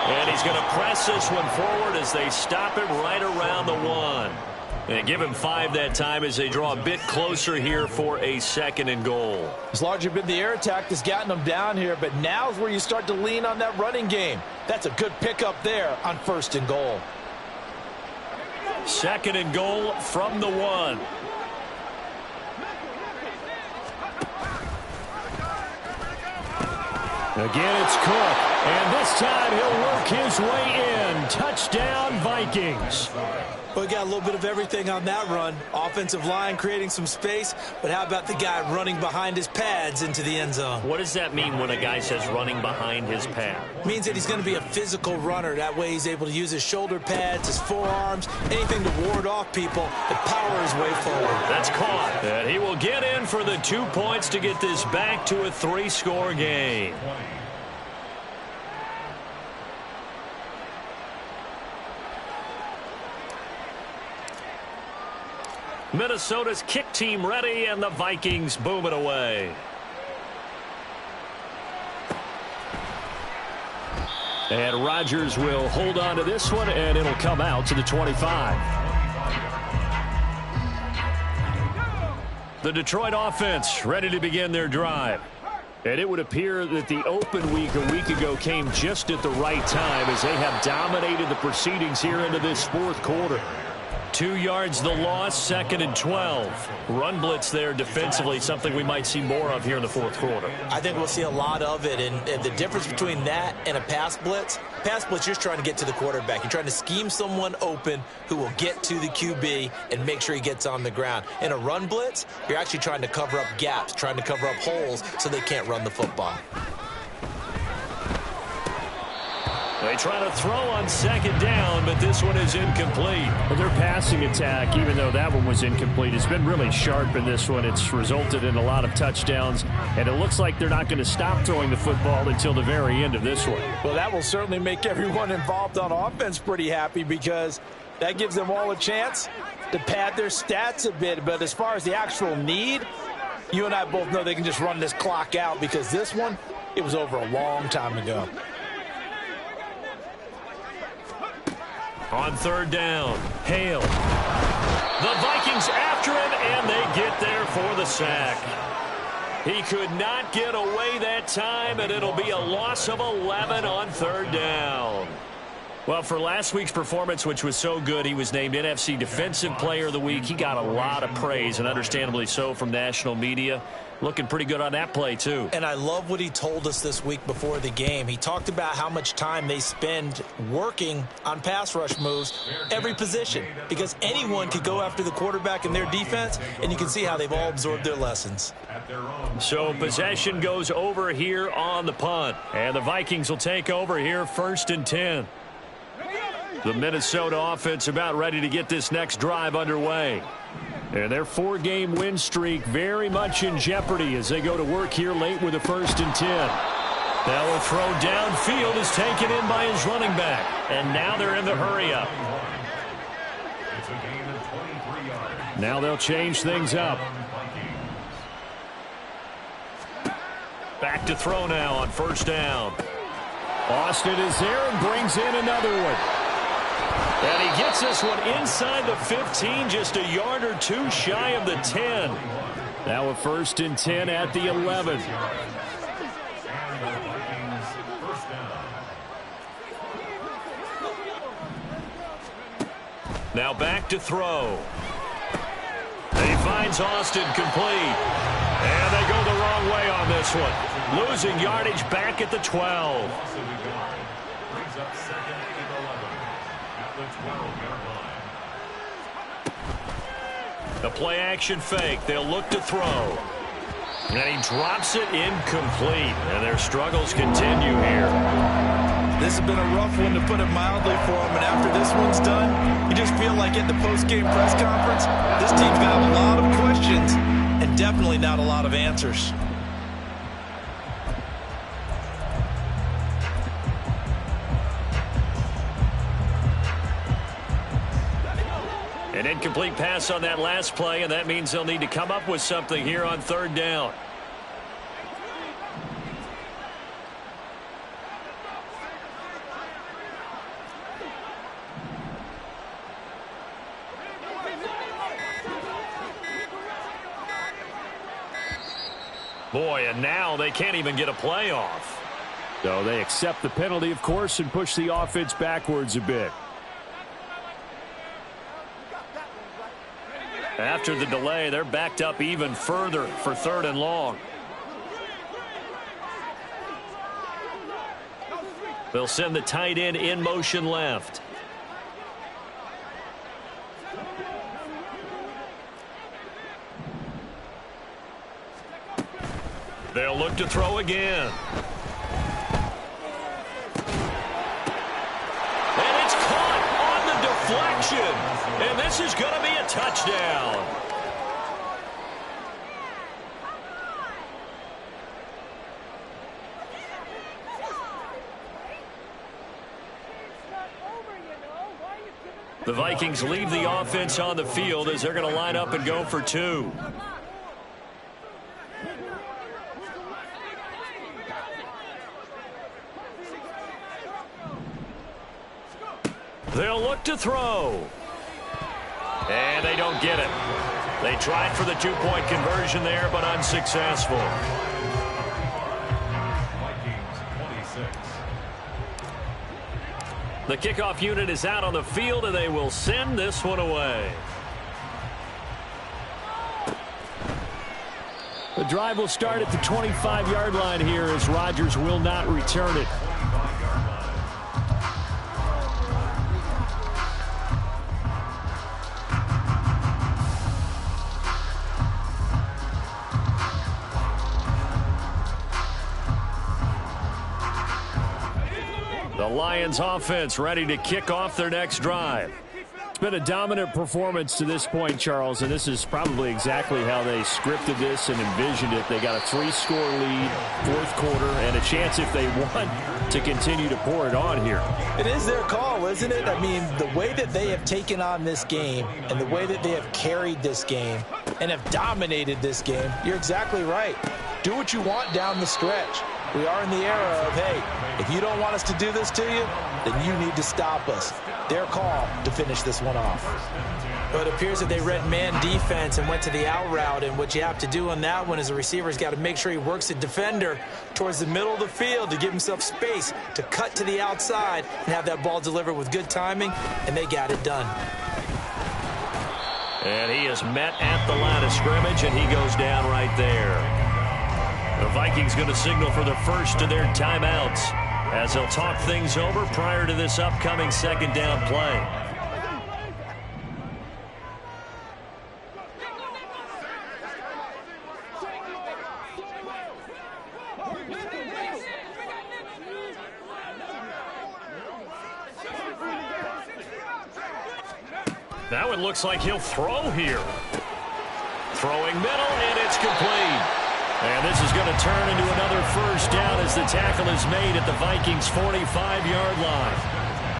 And he's going to press this one forward as they stop him right around the 1. And give him 5 that time as they draw a bit closer here for a second and goal. It's largely been the air attack that's gotten them down here, but now is where you start to lean on that running game. That's a good pickup there on first and goal. Second and goal from the 1. Again, it's Cook. And this time he'll work his way in. Touchdown, Vikings. Well, we got a little bit of everything on that run. Offensive line creating some space, but how about the guy running behind his pads into the end zone? What does that mean when a guy says running behind his pad? Means that he's going to be a physical runner. That way he's able to use his shoulder pads, his forearms, anything to ward off people and power his way forward. That's caught. And he will get in for the 2 points to get this back to a 3-score game. Minnesota's kick team ready, and the Vikings boom it away. And Rodgers will hold on to this one, and it'll come out to the 25. The Detroit offense ready to begin their drive. And it would appear that the open week a week ago came just at the right time as they have dominated the proceedings here into this fourth quarter. 2 yards the loss, 2nd and 12. Run blitz there defensively, something we might see more of here in the fourth quarter. I think we'll see a lot of it, and the difference between that and a pass blitz, you're just trying to get to the quarterback. You're trying to scheme someone open who will get to the QB and make sure he gets on the ground. In a run blitz, you're actually trying to cover up gaps, trying to cover up holes so they can't run the football. They try to throw on 2nd down, but this one is incomplete. Well, their passing attack, even though that one was incomplete, has been really sharp in this one. It's resulted in a lot of touchdowns, and it looks like they're not going to stop throwing the football until the very end of this one. Well, that will certainly make everyone involved on offense pretty happy because that gives them all a chance to pad their stats a bit. But as far as the actual need, you and I both know they can just run this clock out because this one, it was over a long time ago. On 3rd down, Hale. The Vikings after him, and they get there for the sack. He could not get away that time, and it'll be a loss of 11 on 3rd down. Well, for last week's performance, which was so good, he was named NFC Defensive Player of the Week. He got a lot of praise, and understandably so, from national media. Looking pretty good on that play, too. And I love what he told us this week before the game. He talked about how much time they spend working on pass rush moves, every position, because anyone could go after the quarterback in their defense, and you can see how they've all absorbed their lessons. So possession goes over here on the punt, and the Vikings will take over here 1st and 10. The Minnesota offense about ready to get this next drive underway. And their 4-game win streak very much in jeopardy as they go to work here late with a 1st and 10. Now a throw downfield is taken in by his running back. And now they're in the hurry-up. Now they'll change things up. Back to throw now on 1st down. Austin is there and brings in another one. And he gets this one inside the 15, just a yard or two shy of the 10. Now a 1st and 10 at the 11. Now back to throw. And he finds Austin complete. And they go the wrong way on this one. Losing yardage back at the 12. The play action fake. They'll look to throw. And he drops it incomplete. And their struggles continue here. This has been a rough one, to put it mildly, for him. And after this one's done, you just feel like at the post-game press conference, this team's got a lot of questions and definitely not a lot of answers. An incomplete pass on that last play, and that means they'll need to come up with something here on 3rd down. Boy, and now they can't even get a play off. So they accept the penalty, of course, and push the offense backwards a bit. After the delay, they're backed up even further for 3rd and long. They'll send the tight end in motion left. They'll look to throw again. And it's caught on the deflection. And this is going to be a touchdown. The Vikings leave the offense on the field as they're going to line up and go for two. They'll look to throw. And they don't get it. They tried for the two-point conversion there, but unsuccessful. The kickoff unit is out on the field, and they will send this one away. The drive will start at the 25-yard line here as Rodgers will not return it. The Lions offense ready to kick off their next drive. It's been a dominant performance to this point, Charles, and this is probably exactly how they scripted this and envisioned it. They got a 3-score lead, fourth quarter, and a chance if they want to continue to pour it on here. It is their call, isn't it? I mean, the way that they have taken on this game and the way that they have carried this game and have dominated this game, you're exactly right. Do what you want down the stretch. We are in the era of, hey, if you don't want us to do this to you, then you need to stop us. Their call to finish this one off. But it appears that they read man defense and went to the out route, and what you have to do on that one is the receiver's got to make sure he works the defender towards the middle of the field to give himself space to cut to the outside and have that ball delivered with good timing, and they got it done. And he is met at the line of scrimmage, and he goes down right there. The Vikings going to signal for the first of their timeouts as they'll talk things over prior to this upcoming second down play. Now it looks like he'll throw here. Throwing middle, and it's complete. And this is going to turn into another first down as the tackle is made at the Vikings' 45-yard line.